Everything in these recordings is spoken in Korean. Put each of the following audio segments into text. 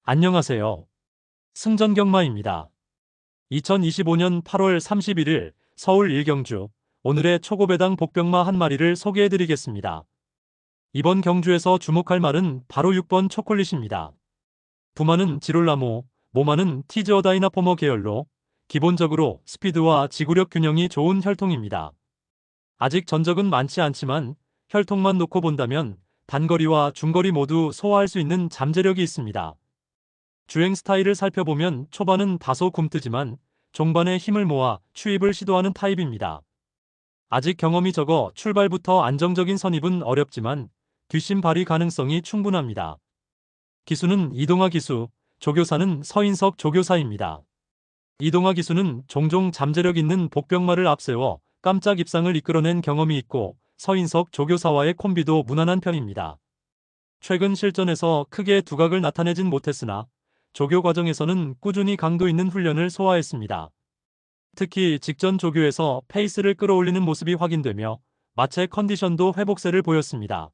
안녕하세요. 승전경마입니다. 2025년 8월 31일 서울 일경주 오늘의 초고배당 복병마 한 마리를 소개해드리겠습니다. 이번 경주에서 주목할 말은 바로 6번 초콜릿입니다. 부마는 지롤라모, 모마는 티즈어 다이나포머 계열로 기본적으로 스피드와 지구력 균형이 좋은 혈통입니다. 아직 전적은 많지 않지만 혈통만 놓고 본다면 단거리와 중거리 모두 소화할 수 있는 잠재력이 있습니다. 주행 스타일을 살펴보면 초반은 다소 굼뜨지만 종반에 힘을 모아 추입을 시도하는 타입입니다. 아직 경험이 적어 출발부터 안정적인 선입은 어렵지만 뒷심 발휘 가능성이 충분합니다. 기수는 이동화 기수, 조교사는 서인석 조교사입니다. 이동화 기수는 종종 잠재력 있는 복병마를 앞세워 깜짝 입상을 이끌어낸 경험이 있고 서인석 조교사와의 콤비도 무난한 편입니다. 최근 실전에서 크게 두각을 나타내진 못했으나 조교 과정에서는 꾸준히 강도 있는 훈련을 소화했습니다. 특히 직전 조교에서 페이스를 끌어올리는 모습이 확인되며 마체 컨디션도 회복세를 보였습니다.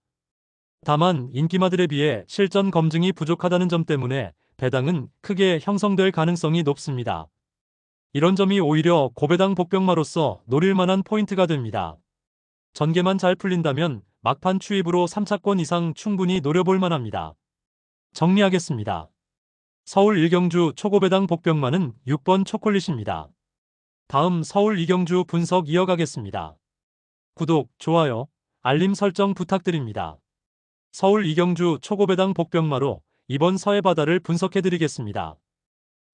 다만 인기마들에 비해 실전 검증이 부족하다는 점 때문에 배당은 크게 형성될 가능성이 높습니다. 이런 점이 오히려 고배당 복병마로서 노릴 만한 포인트가 됩니다. 전개만 잘 풀린다면 막판 추입으로 3차권 이상 충분히 노려볼 만합니다. 정리하겠습니다. 서울 일경주 초고배당 복병마는 6번 초콜릿입니다. 다음 서울 이경주 분석 이어가겠습니다. 구독, 좋아요, 알림 설정 부탁드립니다. 서울 이경주 초고배당 복병마로 이번 서해바다를 분석해드리겠습니다.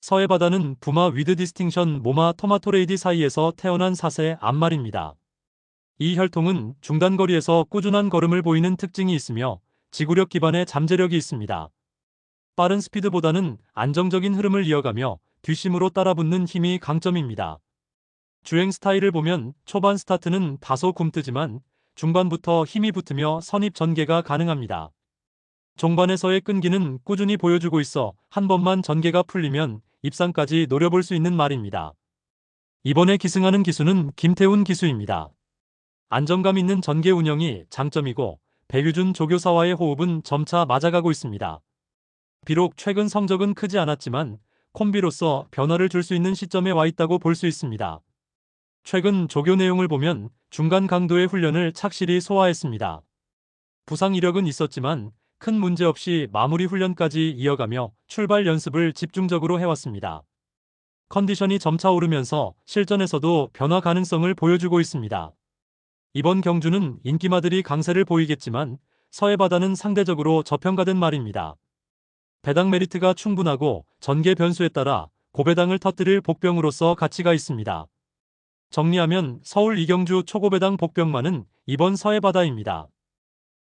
서해바다는 부마 위드 디스팅션 모마 토마토레이디 사이에서 태어난 사세 암말입니다. 이 혈통은 중단거리에서 꾸준한 걸음을 보이는 특징이 있으며 지구력 기반의 잠재력이 있습니다. 빠른 스피드보다는 안정적인 흐름을 이어가며 뒷심으로 따라붙는 힘이 강점입니다. 주행 스타일을 보면 초반 스타트는 다소 굼뜨지만 중반부터 힘이 붙으며 선입 전개가 가능합니다. 종반에서의 끈기는 꾸준히 보여주고 있어 한 번만 전개가 풀리면 입상까지 노려볼 수 있는 말입니다. 이번에 기승하는 기수는 김태훈 기수입니다. 안정감 있는 전개 운영이 장점이고 배유준 조교사와의 호흡은 점차 맞아가고 있습니다. 비록 최근 성적은 크지 않았지만 콤비로서 변화를 줄 수 있는 시점에 와 있다고 볼 수 있습니다. 최근 조교 내용을 보면 중간 강도의 훈련을 착실히 소화했습니다. 부상 이력은 있었지만 큰 문제 없이 마무리 훈련까지 이어가며 출발 연습을 집중적으로 해왔습니다. 컨디션이 점차 오르면서 실전에서도 변화 가능성을 보여주고 있습니다. 이번 경주는 인기마들이 강세를 보이겠지만 서해바다는 상대적으로 저평가된 말입니다. 배당 메리트가 충분하고 전개 변수에 따라 고배당을 터뜨릴 복병으로서 가치가 있습니다. 정리하면 서울 이경주 초고배당 복병마는 이번 서해바다입니다.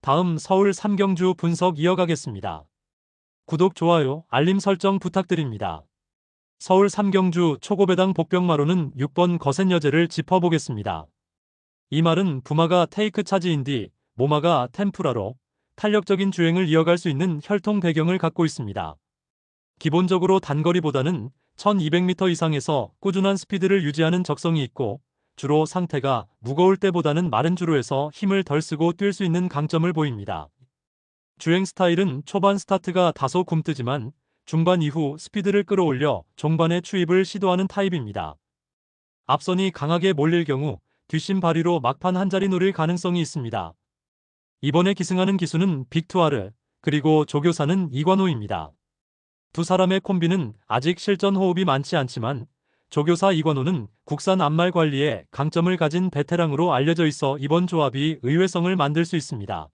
다음 서울 삼경주 분석 이어가겠습니다. 구독, 좋아요, 알림 설정 부탁드립니다. 서울 삼경주 초고배당 복병마로는 6번 거센여제를 짚어보겠습니다. 이 말은 부마가 테이크 차지인 뒤 모마가 템푸라로 탄력적인 주행을 이어갈 수 있는 혈통 배경을 갖고 있습니다. 기본적으로 단거리보다는 1200m 이상에서 꾸준한 스피드를 유지하는 적성이 있고 주로 상태가 무거울 때보다는 마른 주로에서 힘을 덜 쓰고 뛸 수 있는 강점을 보입니다. 주행 스타일은 초반 스타트가 다소 굼뜨지만 중반 이후 스피드를 끌어올려 종반의 추입을 시도하는 타입입니다. 앞선이 강하게 몰릴 경우 뒷심 발휘로 막판 한자리 노릴 가능성이 있습니다. 이번에 기승하는 기수는 빅투아르, 그리고 조교사는 이관호입니다. 두 사람의 콤비는 아직 실전 호흡이 많지 않지만 조교사 이관호는 국산 암말 관리에 강점을 가진 베테랑으로 알려져 있어 이번 조합이 의외성을 만들 수 있습니다.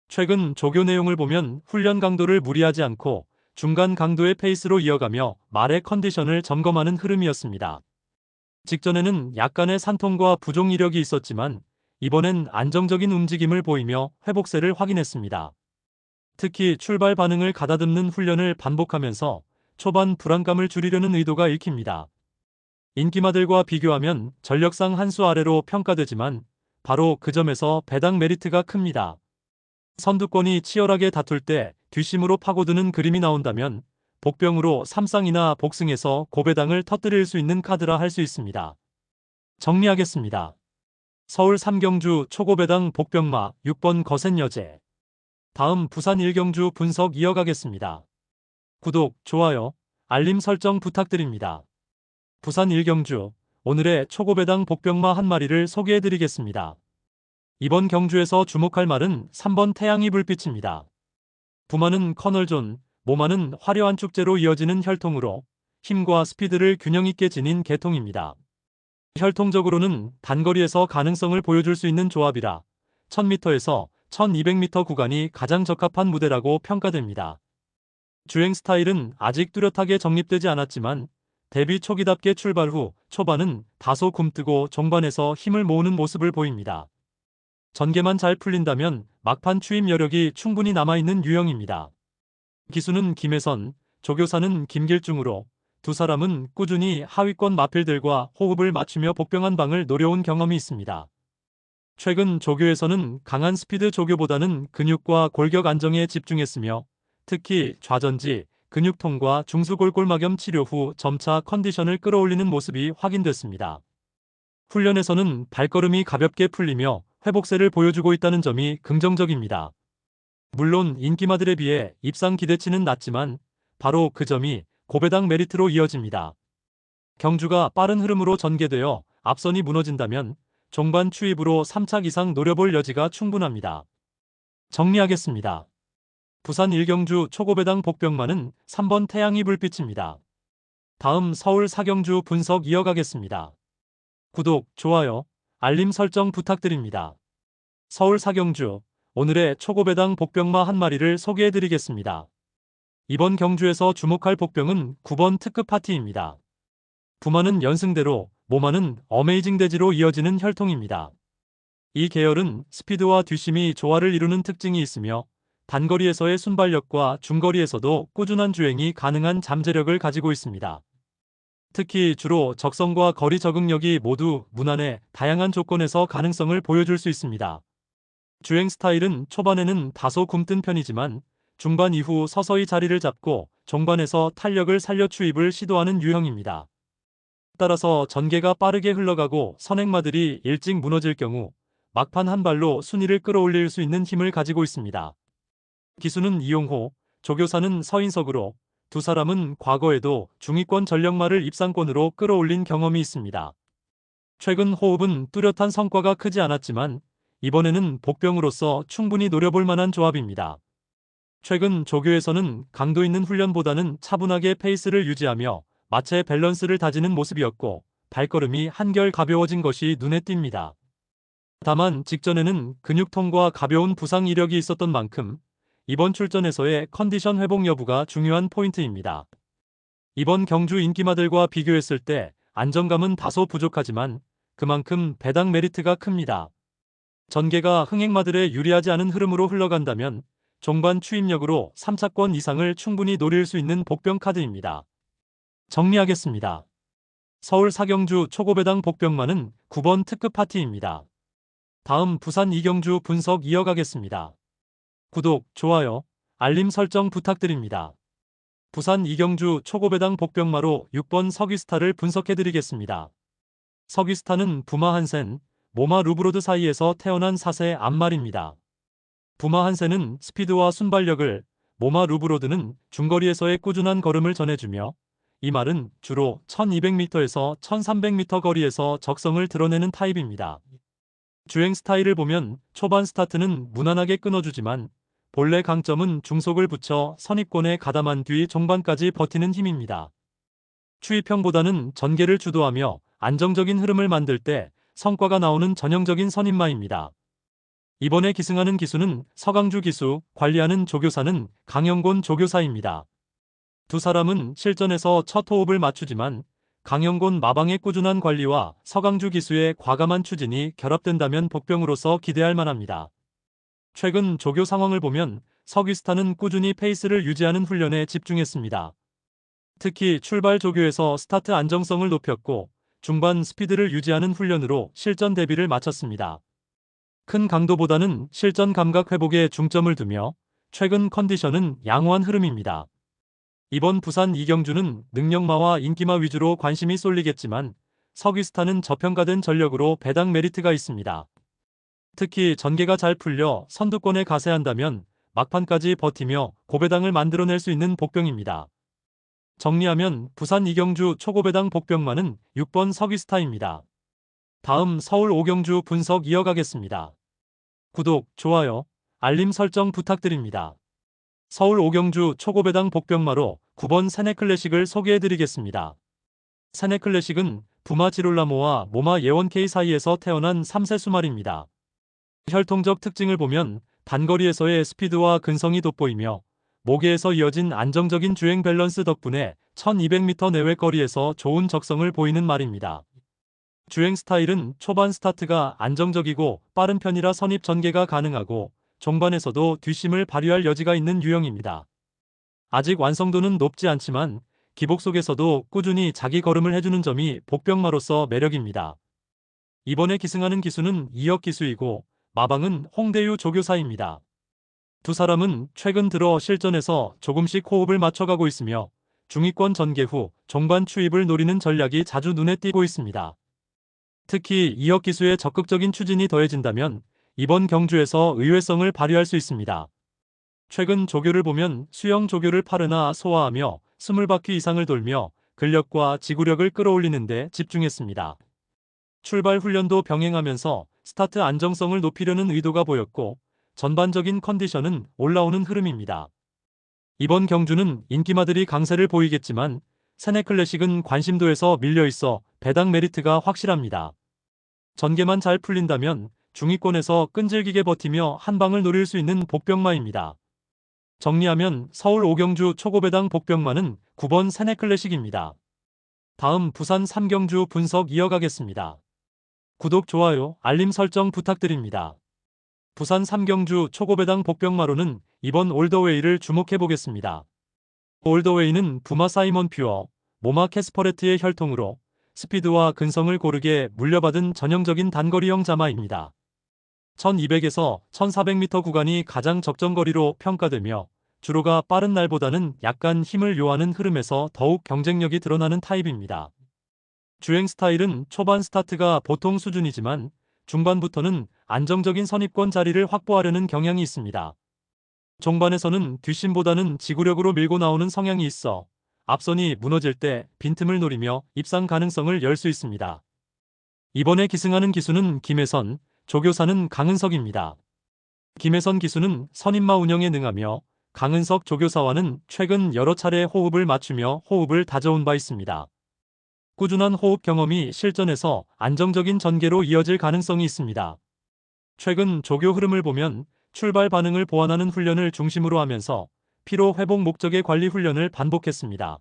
최근 조교 내용을 보면 훈련 강도를 무리하지 않고 중간 강도의 페이스로 이어가며 말의 컨디션을 점검하는 흐름이었습니다. 직전에는 약간의 산통과 부종 이력이 있었지만 이번엔 안정적인 움직임을 보이며 회복세를 확인했습니다. 특히 출발 반응을 가다듬는 훈련을 반복하면서 초반 불안감을 줄이려는 의도가 읽힙니다. 인기마들과 비교하면 전력상 한 수 아래로 평가되지만 바로 그 점에서 배당 메리트가 큽니다. 선두권이 치열하게 다툴 때 뒷심으로 파고드는 그림이 나온다면 복병으로 3상이나 복승해서 고배당을 터뜨릴 수 있는 카드라 할 수 있습니다. 정리하겠습니다. 서울 삼경주 초고배당 복병마 6번 거센여제. 다음 부산 일경주 분석 이어가겠습니다. 구독, 좋아요, 알림 설정 부탁드립니다. 부산 일경주, 오늘의 초고배당 복병마 한 마리를 소개해드리겠습니다. 이번 경주에서 주목할 말은 3번 태양이 불빛입니다. 부마는 커널존, 모마는 화려한 축제로 이어지는 혈통으로 힘과 스피드를 균형 있게 지닌 계통입니다. 혈통적으로는 단거리에서 가능성을 보여줄 수 있는 조합이라 1000m에서 1200m 구간이 가장 적합한 무대라고 평가됩니다. 주행 스타일은 아직 뚜렷하게 정립되지 않았지만 데뷔 초기답게 출발 후 초반은 다소 굼뜨고 종반에서 힘을 모으는 모습을 보입니다. 전개만 잘 풀린다면 막판 추임 여력이 충분히 남아있는 유형입니다. 기수는 김혜선, 조교사는 김길중으로 두 사람은 꾸준히 하위권 마필들과 호흡을 맞추며 복병 한 방을 노려온 경험이 있습니다. 최근 조교에서는 강한 스피드 조교보다는 근육과 골격 안정에 집중했으며 특히 좌전지, 근육통과 중수골골막염 치료 후 점차 컨디션을 끌어올리는 모습이 확인됐습니다. 훈련에서는 발걸음이 가볍게 풀리며 회복세를 보여주고 있다는 점이 긍정적입니다. 물론 인기마들에 비해 입상 기대치는 낮지만 바로 그 점이 고배당 메리트로 이어집니다. 경주가 빠른 흐름으로 전개되어 앞선이 무너진다면 종반 추입으로 3착 이상 노려볼 여지가 충분합니다. 정리하겠습니다. 부산 일경주 초고배당 복병마는 3번 태양이 불빛입니다. 다음 서울 사경주 분석 이어가겠습니다. 구독, 좋아요, 알림 설정 부탁드립니다. 서울 사경주, 오늘의 초고배당 복병마 한 마리를 소개해드리겠습니다. 이번 경주에서 주목할 복병은 9번 특급 파티입니다. 부마는 연승대로, 모마는 어메이징 대지로 이어지는 혈통입니다. 이 계열은 스피드와 뒷심이 조화를 이루는 특징이 있으며 단거리에서의 순발력과 중거리에서도 꾸준한 주행이 가능한 잠재력을 가지고 있습니다. 특히 주로 적성과 거리 적응력이 모두 무난해 다양한 조건에서 가능성을 보여줄 수 있습니다. 주행 스타일은 초반에는 다소 굼뜬 편이지만 중반 이후 서서히 자리를 잡고 종반에서 탄력을 살려 추입을 시도하는 유형입니다. 따라서 전개가 빠르게 흘러가고 선행마들이 일찍 무너질 경우 막판 한 발로 순위를 끌어올릴 수 있는 힘을 가지고 있습니다. 기수는 이용호, 조교사는 서인석으로 두 사람은 과거에도 중위권 전력마를 입상권으로 끌어올린 경험이 있습니다. 최근 호흡은 뚜렷한 성과가 크지 않았지만 이번에는 복병으로서 충분히 노려볼 만한 조합입니다. 최근 조교에서는 강도 있는 훈련보다는 차분하게 페이스를 유지하며 마체 밸런스를 다지는 모습이었고 발걸음이 한결 가벼워진 것이 눈에 띕니다. 다만 직전에는 근육통과 가벼운 부상 이력이 있었던 만큼 이번 출전에서의 컨디션 회복 여부가 중요한 포인트입니다. 이번 경주 인기마들과 비교했을 때 안정감은 다소 부족하지만 그만큼 배당 메리트가 큽니다. 전개가 흥행마들에 유리하지 않은 흐름으로 흘러간다면 종반 추임력으로 3차권 이상을 충분히 노릴 수 있는 복병 카드입니다. 정리하겠습니다. 서울 사경주 초고배당 복병마는 9번 특급 파티입니다. 다음 부산 이경주 분석 이어가겠습니다. 구독, 좋아요, 알림 설정 부탁드립니다. 부산 이경주 초고배당 복병마로 6번 서귀스타를 분석해드리겠습니다. 서귀스타는 부마 한센, 모마 루브로드 사이에서 태어난 4세 암말입니다. 부마 한센은 스피드와 순발력을, 모마 루브로드는 중거리에서의 꾸준한 걸음을 전해주며 이 말은 주로 1200m에서 1300m 거리에서 적성을 드러내는 타입입니다. 주행 스타일을 보면 초반 스타트는 무난하게 끊어주지만 본래 강점은 중속을 붙여 선입권에 가담한 뒤 종반까지 버티는 힘입니다. 추이평보다는 전개를 주도하며 안정적인 흐름을 만들 때 성과가 나오는 전형적인 선임마입니다. 이번에 기승하는 기수는 서강주 기수, 관리하는 조교사는 강영곤 조교사입니다. 두 사람은 실전에서 첫 호흡을 맞추지만 강영곤 마방의 꾸준한 관리와 서강주 기수의 과감한 추진이 결합된다면 복병으로서 기대할 만합니다. 최근 조교 상황을 보면 서귀스타는 꾸준히 페이스를 유지하는 훈련에 집중했습니다. 특히 출발 조교에서 스타트 안정성을 높였고 중반 스피드를 유지하는 훈련으로 실전 대비를 마쳤습니다. 큰 강도보다는 실전 감각 회복에 중점을 두며 최근 컨디션은 양호한 흐름입니다. 이번 부산 이경주는 능력마와 인기마 위주로 관심이 쏠리겠지만 서귀스타는 저평가된 전력으로 배당 메리트가 있습니다. 특히 전개가 잘 풀려 선두권에 가세한다면 막판까지 버티며 고배당을 만들어낼 수 있는 복병입니다. 정리하면 부산 이경주 초고배당 복병마는 6번 서귀스타입니다. 다음 서울 오경주 분석 이어가겠습니다. 구독, 좋아요, 알림 설정 부탁드립니다. 서울 오경주 초고배당 복병마로 9번 세네클래식을 소개해드리겠습니다. 세네클래식은 부마 지롤라모와 모마 예원 K 사이에서 태어난 3세 수말입니다. 혈통적 특징을 보면 단거리에서의 스피드와 근성이 돋보이며 모계에서 이어진 안정적인 주행 밸런스 덕분에 1200m 내외 거리에서 좋은 적성을 보이는 말입니다. 주행 스타일은 초반 스타트가 안정적이고 빠른 편이라 선입 전개가 가능하고 종반에서도 뒷심을 발휘할 여지가 있는 유형입니다. 아직 완성도는 높지 않지만 기복 속에서도 꾸준히 자기 걸음을 해주는 점이 복병마로서 매력입니다. 이번에 기승하는 기수는 이혁 기수이고 마방은 홍대유 조교사입니다. 두 사람은 최근 들어 실전에서 조금씩 호흡을 맞춰가고 있으며 중위권 전개 후 종반 추입을 노리는 전략이 자주 눈에 띄고 있습니다. 특히 이혁 기수의 적극적인 추진이 더해진다면 이번 경주에서 의외성을 발휘할 수 있습니다. 최근 조교를 보면 수영 조교를 파르나 소화하며 20바퀴 이상을 돌며 근력과 지구력을 끌어올리는 데 집중했습니다. 출발 훈련도 병행하면서 스타트 안정성을 높이려는 의도가 보였고 전반적인 컨디션은 올라오는 흐름입니다. 이번 경주는 인기마들이 강세를 보이겠지만 세네클래식은 관심도에서 밀려있어 배당 메리트가 확실합니다. 전개만 잘 풀린다면 중위권에서 끈질기게 버티며 한방을 노릴 수 있는 복병마입니다. 정리하면 서울 오경주 초고배당 복병마는 9번 세네클래식입니다. 다음 부산 삼경주 분석 이어가겠습니다. 구독, 좋아요, 알림 설정 부탁드립니다. 부산 삼경주 초고배당 복병마로는 이번 올더웨이를 주목해보겠습니다. 올더웨이는 부마 사이먼 퓨어, 모마 캐스퍼레트의 혈통으로 스피드와 근성을 고르게 물려받은 전형적인 단거리형 자마입니다. 1200에서 1400m 구간이 가장 적정거리로 평가되며 주로가 빠른 날보다는 약간 힘을 요하는 흐름에서 더욱 경쟁력이 드러나는 타입입니다. 주행 스타일은 초반 스타트가 보통 수준이지만 중반부터는 안정적인 선입권 자리를 확보하려는 경향이 있습니다. 종반에서는 뒷심보다는 지구력으로 밀고 나오는 성향이 있어 앞선이 무너질 때 빈틈을 노리며 입상 가능성을 열 수 있습니다. 이번에 기승하는 기수는 김혜선, 조교사는 강은석입니다. 김혜선 기수는 선임마 운영에 능하며 강은석 조교사와는 최근 여러 차례 호흡을 맞추며 호흡을 다져온 바 있습니다. 꾸준한 호흡 경험이 실전에서 안정적인 전개로 이어질 가능성이 있습니다. 최근 조교 흐름을 보면 출발 반응을 보완하는 훈련을 중심으로 하면서 피로 회복 목적의 관리 훈련을 반복했습니다.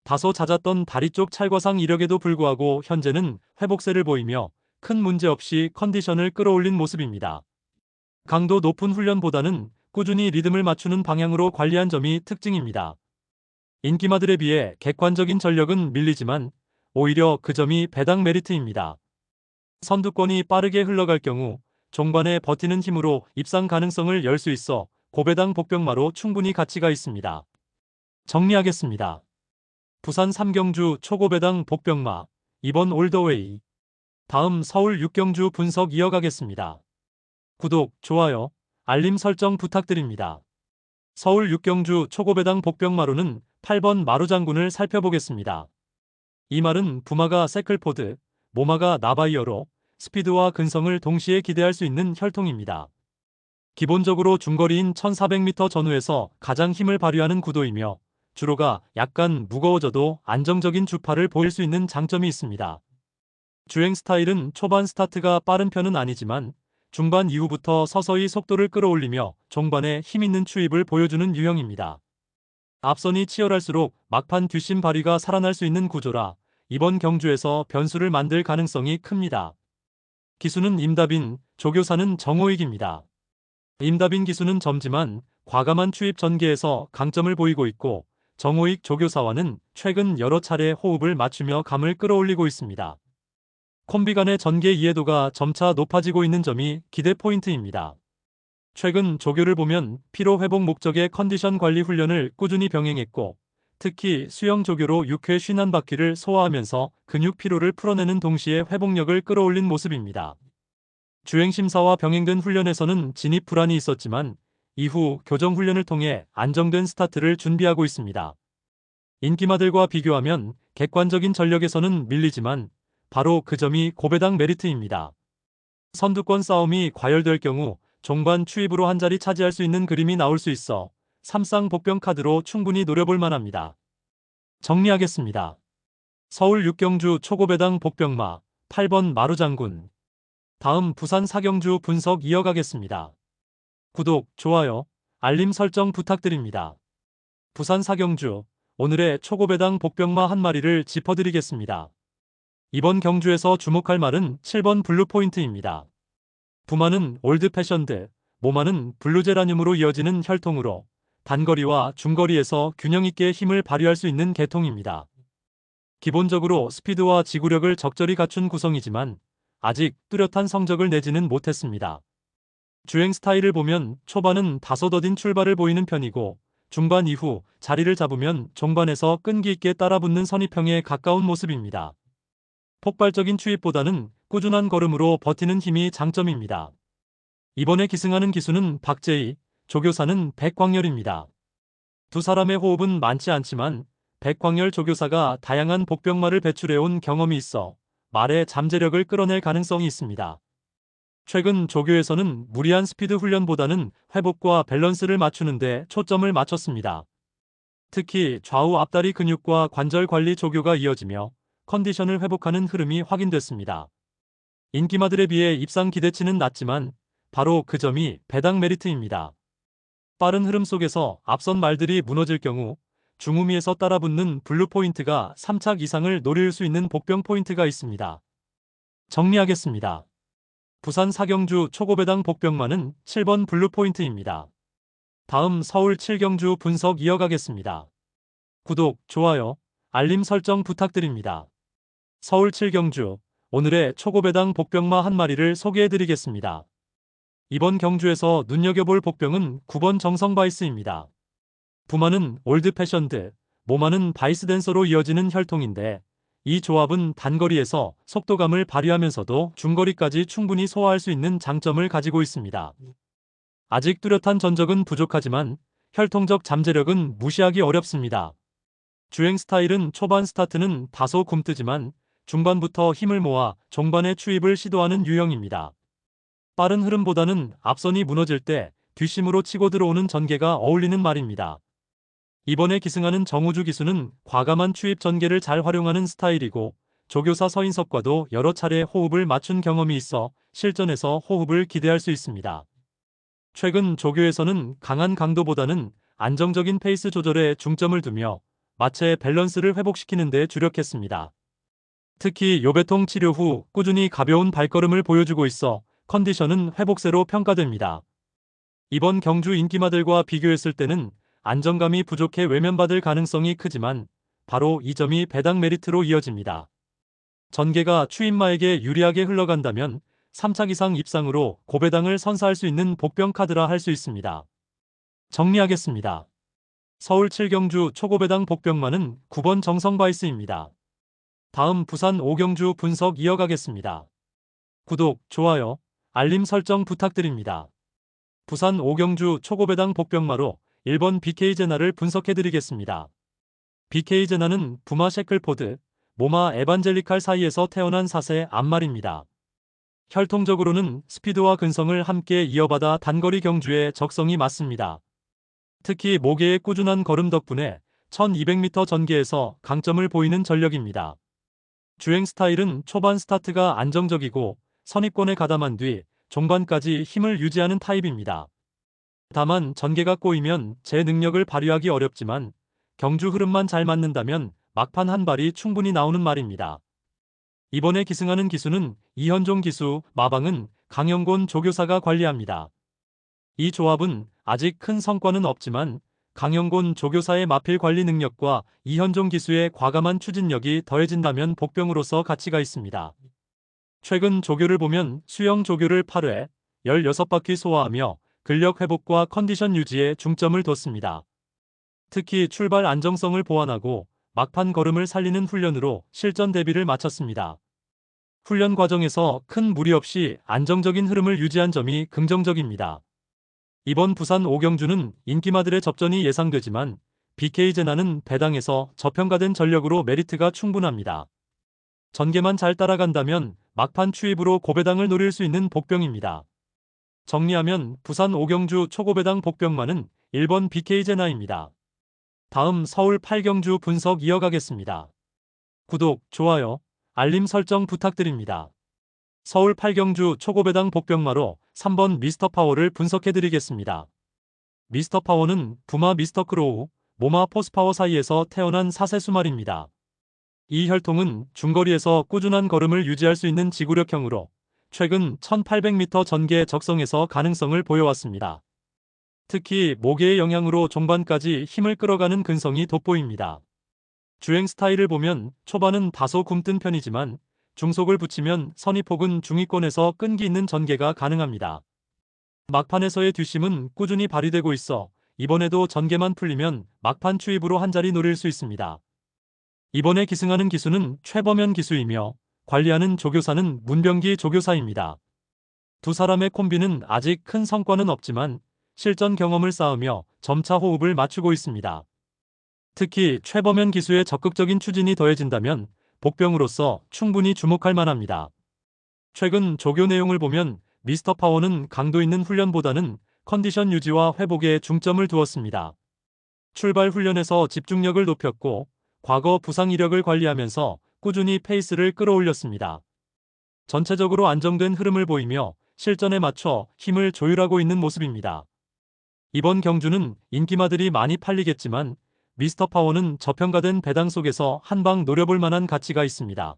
다소 잦았던 다리 쪽 찰과상 이력에도 불구하고 현재는 회복세를 보이며 큰 문제 없이 컨디션을 끌어올린 모습입니다. 강도 높은 훈련보다는 꾸준히 리듬을 맞추는 방향으로 관리한 점이 특징입니다. 인기마들에 비해 객관적인 전력은 밀리지만 오히려 그 점이 배당 메리트입니다. 선두권이 빠르게 흘러갈 경우 종반에 버티는 힘으로 입상 가능성을 열 수 있어 고배당 복병마로 충분히 가치가 있습니다. 정리하겠습니다. 부산 삼경주 초고배당 복병마 2번 올더웨이. 다음 서울 육경주 분석 이어가겠습니다. 구독, 좋아요, 알림 설정 부탁드립니다. 서울 육경주 초고배당 복병마로는 8번 마루장군을 살펴보겠습니다. 이 말은 부마가 세클포드, 모마가 나바이어로 스피드와 근성을 동시에 기대할 수 있는 혈통입니다. 기본적으로 중거리인 1400m 전후에서 가장 힘을 발휘하는 구도이며 주로가 약간 무거워져도 안정적인 주파를 보일 수 있는 장점이 있습니다. 주행 스타일은 초반 스타트가 빠른 편은 아니지만 중반 이후부터 서서히 속도를 끌어올리며 종반에 힘있는 추입을 보여주는 유형입니다. 앞선이 치열할수록 막판 뒷심 발휘가 살아날 수 있는 구조라 이번 경주에서 변수를 만들 가능성이 큽니다. 기수는 임다빈, 조교사는 정호익입니다. 임다빈 기수는 젊지만 과감한 추입 전개에서 강점을 보이고 있고 정호익 조교사와는 최근 여러 차례 호흡을 맞추며 감을 끌어올리고 있습니다. 콤비 간의 전개 이해도가 점차 높아지고 있는 점이 기대 포인트입니다. 최근 조교를 보면 피로 회복 목적의 컨디션 관리 훈련을 꾸준히 병행했고 특히 수영 조교로 6회 51바퀴를 소화하면서 근육 피로를 풀어내는 동시에 회복력을 끌어올린 모습입니다. 주행 심사와 병행된 훈련에서는 진입 불안이 있었지만 이후 교정 훈련을 통해 안정된 스타트를 준비하고 있습니다. 인기마들과 비교하면 객관적인 전력에서는 밀리지만 바로 그 점이 고배당 메리트입니다. 선두권 싸움이 과열될 경우 종반 추입으로 한 자리 차지할 수 있는 그림이 나올 수 있어 삼쌍복병 카드로 충분히 노려볼 만합니다. 정리하겠습니다. 서울 6경주 초고배당 복병마 8번 마루장군. 다음 부산 4경주 분석 이어가겠습니다. 구독, 좋아요, 알림 설정 부탁드립니다. 부산 4경주 오늘의 초고배당 복병마 한 마리를 짚어드리겠습니다. 이번 경주에서 주목할 말은 7번 블루포인트입니다. 부마는 올드 패션드, 모마는 블루제라늄으로 이어지는 혈통으로 단거리와 중거리에서 균형있게 힘을 발휘할 수 있는 계통입니다. 기본적으로 스피드와 지구력을 적절히 갖춘 구성이지만 아직 뚜렷한 성적을 내지는 못했습니다. 주행 스타일을 보면 초반은 다소 더딘 출발을 보이는 편이고 중반 이후 자리를 잡으면 종반에서 끈기 있게 따라붙는 선입형에 가까운 모습입니다. 폭발적인 추입보다는 꾸준한 걸음으로 버티는 힘이 장점입니다. 이번에 기승하는 기수는 박재희, 조교사는 백광열입니다. 두 사람의 호흡은 많지 않지만 백광열 조교사가 다양한 복병마를 배출해온 경험이 있어 말의 잠재력을 끌어낼 가능성이 있습니다. 최근 조교에서는 무리한 스피드 훈련보다는 회복과 밸런스를 맞추는 데 초점을 맞췄습니다. 특히 좌우 앞다리 근육과 관절 관리 조교가 이어지며 컨디션을 회복하는 흐름이 확인됐습니다. 인기마들에 비해 입상 기대치는 낮지만 바로 그 점이 배당 메리트입니다. 빠른 흐름 속에서 앞선 말들이 무너질 경우 중후미에서 따라붙는 블루 포인트가 3착 이상을 노릴 수 있는 복병 포인트가 있습니다. 정리하겠습니다. 부산 4경주 초고배당 복병마는 7번 블루 포인트입니다. 다음 서울 7경주 분석 이어가겠습니다. 구독, 좋아요, 알림 설정 부탁드립니다. 서울 7경주 오늘의 초고배당 복병마 한 마리를 소개해드리겠습니다. 이번 경주에서 눈여겨볼 복병은 9번 정성바이스입니다. 부마는 올드 패션드, 모마는 바이스 댄서로 이어지는 혈통인데 이 조합은 단거리에서 속도감을 발휘하면서도 중거리까지 충분히 소화할 수 있는 장점을 가지고 있습니다. 아직 뚜렷한 전적은 부족하지만 혈통적 잠재력은 무시하기 어렵습니다. 주행 스타일은 초반 스타트는 다소 굼뜨지만 중반부터 힘을 모아 종반의 추입을 시도하는 유형입니다. 빠른 흐름보다는 앞선이 무너질 때 뒷심으로 치고 들어오는 전개가 어울리는 말입니다. 이번에 기승하는 정우주 기수는 과감한 추입 전개를 잘 활용하는 스타일이고 조교사 서인석과도 여러 차례 호흡을 맞춘 경험이 있어 실전에서 호흡을 기대할 수 있습니다. 최근 조교에서는 강한 강도보다는 안정적인 페이스 조절에 중점을 두며 마체의 밸런스를 회복시키는 데 주력했습니다. 특히 요배통 치료 후 꾸준히 가벼운 발걸음을 보여주고 있어 컨디션은 회복세로 평가됩니다. 이번 경주 인기마들과 비교했을 때는 안정감이 부족해 외면받을 가능성이 크지만 바로 이 점이 배당 메리트로 이어집니다. 전개가 추임마에게 유리하게 흘러간다면 3착 이상 입상으로 고배당을 선사할 수 있는 복병 카드라 할 수 있습니다. 정리하겠습니다. 서울 7경주 초고배당 복병마는 9번 정성바이스입니다. 다음 부산 5경주 분석 이어가겠습니다. 구독, 좋아요, 알림 설정 부탁드립니다. 부산 5경주 초고배당 복병마로 1번 BK제나를 분석해드리겠습니다. BK제나는 부마 셰클포드, 모마 에반젤리칼 사이에서 태어난 4세 암말입니다. 혈통적으로는 스피드와 근성을 함께 이어받아 단거리 경주에 적성이 맞습니다. 특히 모계의 꾸준한 걸음 덕분에 1200m 전개에서 강점을 보이는 전력입니다. 주행 스타일은 초반 스타트가 안정적이고 선입권에 가담한 뒤 종반까지 힘을 유지하는 타입입니다. 다만 전개가 꼬이면 제 능력을 발휘하기 어렵지만 경주 흐름만 잘 맞는다면 막판 한 발이 충분히 나오는 말입니다. 이번에 기승하는 기수는 이현종 기수, 마방은 강영곤 조교사가 관리합니다. 이 조합은 아직 큰 성과는 없지만 강영곤 조교사의 마필 관리 능력과 이현종 기수의 과감한 추진력이 더해진다면 복병으로서 가치가 있습니다. 최근 조교를 보면 수영 조교를 8회, 16바퀴 소화하며 근력 회복과 컨디션 유지에 중점을 뒀습니다. 특히 출발 안정성을 보완하고 막판 걸음을 살리는 훈련으로 실전 대비를 마쳤습니다. 훈련 과정에서 큰 무리 없이 안정적인 흐름을 유지한 점이 긍정적입니다. 이번 부산 오경주는 인기마들의 접전이 예상되지만 BK 제나는 배당에서 저평가된 전력으로 메리트가 충분합니다. 전개만 잘 따라간다면 막판 추입으로 고배당을 노릴 수 있는 복병입니다. 정리하면 부산 오경주 초고배당 복병마는 1번 BK 제나입니다. 다음 서울 8경주 분석 이어가겠습니다. 구독, 좋아요, 알림 설정 부탁드립니다. 서울 8경주 초고배당 복병마로 3번 미스터파워를 분석해드리겠습니다. 미스터파워는 부마 미스터크로우, 모마 포스파워 사이에서 태어난 사세수말입니다. 이 혈통은 중거리에서 꾸준한 걸음을 유지할 수 있는 지구력형으로 최근 1800m 전개 적성에서 가능성을 보여왔습니다. 특히 모계의 영향으로 종반까지 힘을 끌어가는 근성이 돋보입니다. 주행 스타일을 보면 초반은 다소 굼뜬 편이지만 중속을 붙이면 선입폭은 중위권에서 끈기 있는 전개가 가능합니다. 막판에서의 뒷심은 꾸준히 발휘되고 있어 이번에도 전개만 풀리면 막판 추입으로 한자리 노릴 수 있습니다. 이번에 기승하는 기수는 최범현 기수이며 관리하는 조교사는 문병기 조교사입니다. 두 사람의 콤비는 아직 큰 성과는 없지만 실전 경험을 쌓으며 점차 호흡을 맞추고 있습니다. 특히 최범현 기수의 적극적인 추진이 더해진다면 복병으로서 충분히 주목할 만합니다. 최근 조교 내용을 보면 미스터 파워는 강도 있는 훈련보다는 컨디션 유지와 회복에 중점을 두었습니다. 출발 훈련에서 집중력을 높였고 과거 부상 이력을 관리하면서 꾸준히 페이스를 끌어올렸습니다. 전체적으로 안정된 흐름을 보이며 실전에 맞춰 힘을 조율하고 있는 모습입니다. 이번 경주는 인기마들이 많이 팔리겠지만 미스터 파워는 저평가된 배당 속에서 한방 노려볼 만한 가치가 있습니다.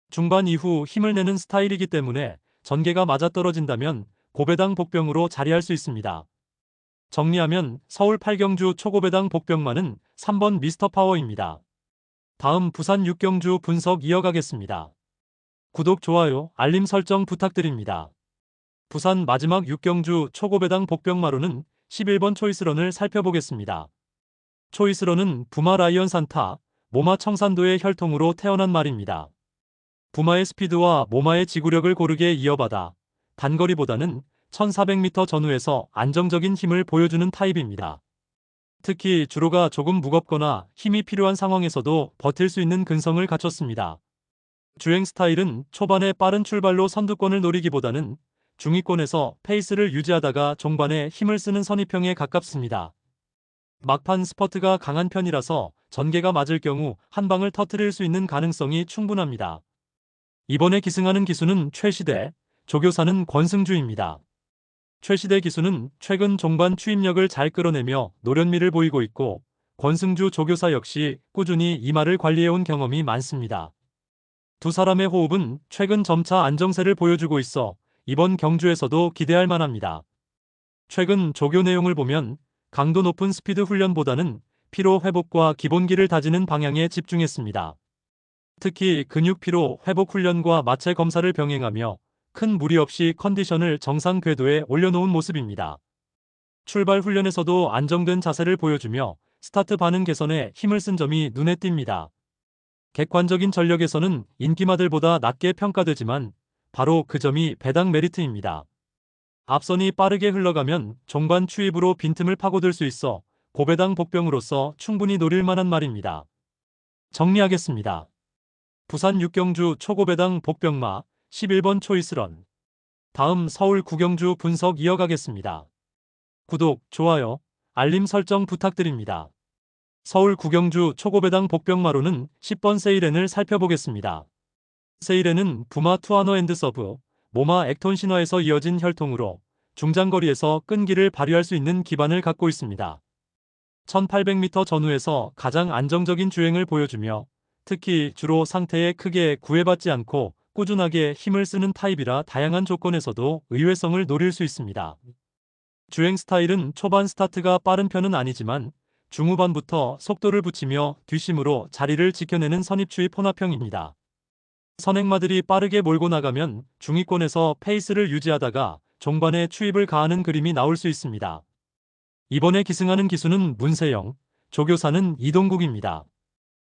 중반 이후 힘을 내는 스타일이기 때문에 전개가 맞아떨어진다면 고배당 복병으로 자리할 수 있습니다. 정리하면 서울 8경주 초고배당 복병마는 3번 미스터 파워입니다. 다음 부산 6경주 분석 이어가겠습니다. 구독, 좋아요, 알림 설정 부탁드립니다. 부산 마지막 6경주 초고배당 복병마로는 11번 초이스런을 살펴보겠습니다. 초이스런은 부마 라이언 산타, 모마 청산도의 혈통으로 태어난 말입니다. 부마의 스피드와 모마의 지구력을 고르게 이어받아 단거리보다는 1400m 전후에서 안정적인 힘을 보여주는 타입입니다. 특히 주로가 조금 무겁거나 힘이 필요한 상황에서도 버틸 수 있는 근성을 갖췄습니다. 주행 스타일은 초반에 빠른 출발로 선두권을 노리기보다는 중위권에서 페이스를 유지하다가 종반에 힘을 쓰는 선입형에 가깝습니다. 막판 스퍼트가 강한 편이라서 전개가 맞을 경우 한 방을 터뜨릴 수 있는 가능성이 충분합니다. 이번에 기승하는 기수는 최시대, 조교사는 권승주입니다. 최시대 기수는 최근 종반 추입력을 잘 끌어내며 노련미를 보이고 있고 권승주 조교사 역시 꾸준히 이마를 관리해온 경험이 많습니다. 두 사람의 호흡은 최근 점차 안정세를 보여주고 있어 이번 경주에서도 기대할 만합니다. 최근 조교 내용을 보면 강도 높은 스피드 훈련보다는 피로 회복과 기본기를 다지는 방향에 집중했습니다. 특히 근육 피로 회복 훈련과 마체 검사를 병행하며 큰 무리 없이 컨디션을 정상 궤도에 올려놓은 모습입니다. 출발 훈련에서도 안정된 자세를 보여주며 스타트 반응 개선에 힘을 쓴 점이 눈에 띕니다. 객관적인 전력에서는 인기마들보다 낮게 평가되지만 바로 그 점이 배당 메리트입니다. 앞선이 빠르게 흘러가면 종반 추입으로 빈틈을 파고들 수 있어 고배당 복병으로서 충분히 노릴 만한 말입니다. 정리하겠습니다. 부산 6경주 초고배당 복병마 11번 초이스런. 다음 서울 9경주 분석 이어가겠습니다. 구독, 좋아요, 알림 설정 부탁드립니다. 서울 9경주 초고배당 복병마로는 10번 세이렌을 살펴보겠습니다. 세이렌은 부마 투아너 앤드 서브, 모마 액톤 신화에서 이어진 혈통으로 중장거리에서 끈기를 발휘할 수 있는 기반을 갖고 있습니다. 1800m 전후에서 가장 안정적인 주행을 보여주며 특히 주로 상태에 크게 구애받지 않고 꾸준하게 힘을 쓰는 타입이라 다양한 조건에서도 의외성을 노릴 수 있습니다. 주행 스타일은 초반 스타트가 빠른 편은 아니지만 중후반부터 속도를 붙이며 뒷심으로 자리를 지켜내는 선입추입 혼합형입니다. 선행마들이 빠르게 몰고 나가면 중위권에서 페이스를 유지하다가 종반에 추입을 가하는 그림이 나올 수 있습니다. 이번에 기승하는 기수는 문세영, 조교사는 이동국입니다.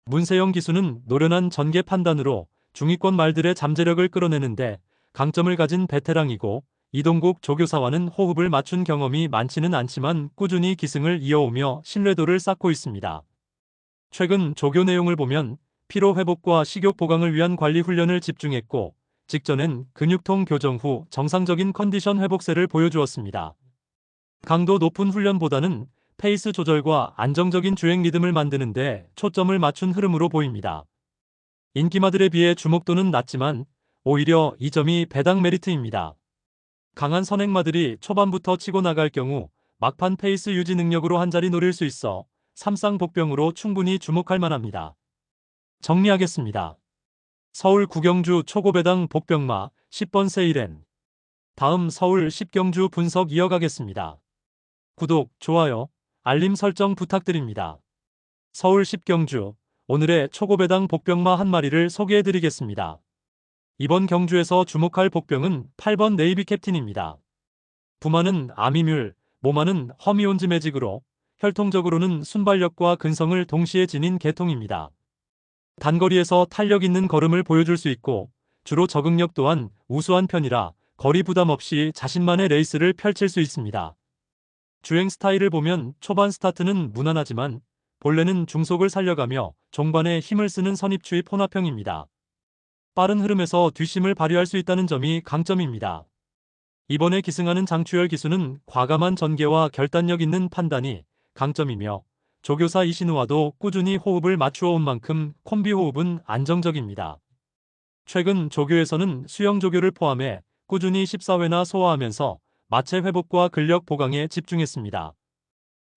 문세영 기수는 노련한 전개 판단으로 중위권 말들의 잠재력을 끌어내는데 강점을 가진 베테랑이고 이동국 조교사와는 호흡을 맞춘 경험이 많지는 않지만 꾸준히 기승을 이어오며 신뢰도를 쌓고 있습니다. 최근 조교 내용을 보면 피로 회복과 식욕 보강을 위한 관리 훈련을 집중했고, 직전엔 근육통 교정 후 정상적인 컨디션 회복세를 보여주었습니다. 강도 높은 훈련보다는 페이스 조절과 안정적인 주행 리듬을 만드는 데 초점을 맞춘 흐름으로 보입니다. 인기마들에 비해 주목도는 낮지만 오히려 이 점이 배당 메리트입니다. 강한 선행마들이 초반부터 치고 나갈 경우 막판 페이스 유지 능력으로 한자리 노릴 수 있어 삼쌍복병으로 충분히 주목할 만합니다. 정리하겠습니다. 서울 구경주 초고배당 복병마 10번 세일엔. 다음 서울 10경주 분석 이어가겠습니다. 구독, 좋아요, 알림 설정 부탁드립니다. 서울 10경주, 오늘의 초고배당 복병마 한 마리를 소개해드리겠습니다. 이번 경주에서 주목할 복병은 8번 네이비 캡틴입니다. 부마는 아미뮬, 모마는 허미온즈 매직으로 혈통적으로는 순발력과 근성을 동시에 지닌 계통입니다. 단거리에서 탄력 있는 걸음을 보여줄 수 있고 주로 적응력 또한 우수한 편이라 거리 부담 없이 자신만의 레이스를 펼칠 수 있습니다. 주행 스타일을 보면 초반 스타트는 무난하지만 본래는 중속을 살려가며 종반에 힘을 쓰는 선입추의 포나평입니다. 빠른 흐름에서 뒷심을 발휘할 수 있다는 점이 강점입니다. 이번에 기승하는 장추열 기수는 과감한 전개와 결단력 있는 판단이 강점이며 조교사 이신우와도 꾸준히 호흡을 맞추어 온 만큼 콤비 호흡은 안정적입니다. 최근 조교에서는 수영 조교를 포함해 꾸준히 14회나 소화하면서 마체 회복과 근력 보강에 집중했습니다.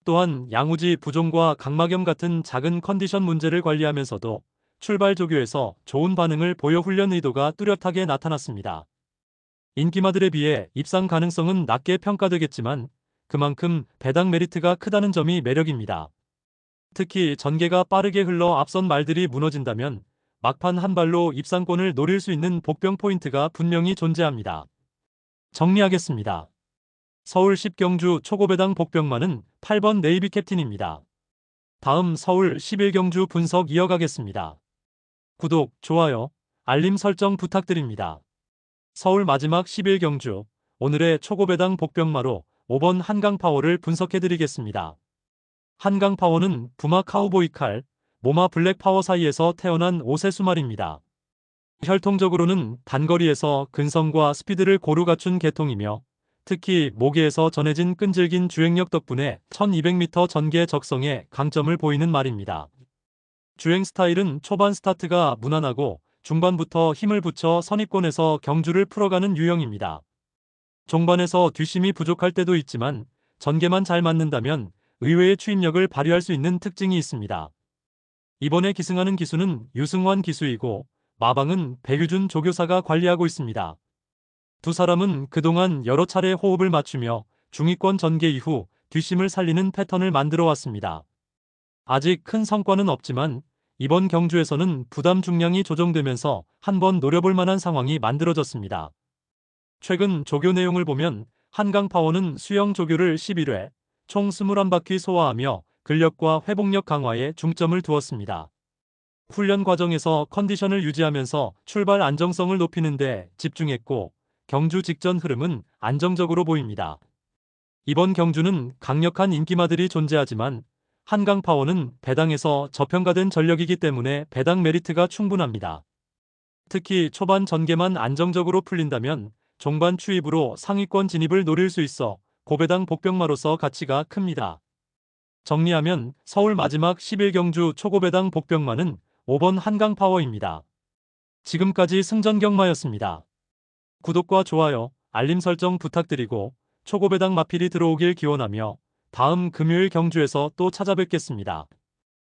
또한 양우지 부종과 각막염 같은 작은 컨디션 문제를 관리하면서도 출발 조교에서 좋은 반응을 보여 훈련 의도가 뚜렷하게 나타났습니다. 인기마들에 비해 입상 가능성은 낮게 평가되겠지만 그만큼 배당 메리트가 크다는 점이 매력입니다. 특히 전개가 빠르게 흘러 앞선 말들이 무너진다면 막판 한 발로 입상권을 노릴 수 있는 복병 포인트가 분명히 존재합니다. 정리하겠습니다. 서울 10경주 초고배당 복병마는 8번 네이비 캡틴입니다. 다음 서울 11경주 분석 이어가겠습니다. 구독, 좋아요, 알림 설정 부탁드립니다. 서울 마지막 11경주, 오늘의 초고배당 복병마로 5번 한강파워를 분석해드리겠습니다. 한강파워는 부마 카우보이 칼, 모마 블랙파워 사이에서 태어난 5세 수말입니다. 혈통적으로는 단거리에서 근성과 스피드를 고루 갖춘 계통이며 특히 모기에서 전해진 끈질긴 주행력 덕분에 1200m 전개 적성에 강점을 보이는 말입니다. 주행 스타일은 초반 스타트가 무난하고 중반부터 힘을 붙여 선입권에서 경주를 풀어가는 유형입니다. 종반에서 뒷심이 부족할 때도 있지만 전개만 잘 맞는다면 의외의 추임력을 발휘할 수 있는 특징이 있습니다. 이번에 기승하는 기수는 유승환 기수이고 마방은 백유준 조교사가 관리하고 있습니다. 두 사람은 그동안 여러 차례 호흡을 맞추며 중위권 전개 이후 뒷심을 살리는 패턴을 만들어 왔습니다. 아직 큰 성과는 없지만 이번 경주에서는 부담 중량이 조정되면서 한번 노려볼 만한 상황이 만들어졌습니다. 최근 조교 내용을 보면 한강파워는 수영 조교를 11회, 총 21바퀴 소화하며 근력과 회복력 강화에 중점을 두었습니다. 훈련 과정에서 컨디션을 유지하면서 출발 안정성을 높이는 데 집중했고 경주 직전 흐름은 안정적으로 보입니다. 이번 경주는 강력한 인기마들이 존재하지만 한강파워는 배당에서 저평가된 전력이기 때문에 배당 메리트가 충분합니다. 특히 초반 전개만 안정적으로 풀린다면 종반 추입으로 상위권 진입을 노릴 수 있어 고배당 복병마로서 가치가 큽니다. 정리하면 서울 마지막 11경주 초고배당 복병마는 5번 한강파워입니다. 지금까지 승전경마였습니다. 구독과 좋아요, 알림 설정 부탁드리고 초고배당 마필이 들어오길 기원하며 다음 금요일 경주에서 또 찾아뵙겠습니다.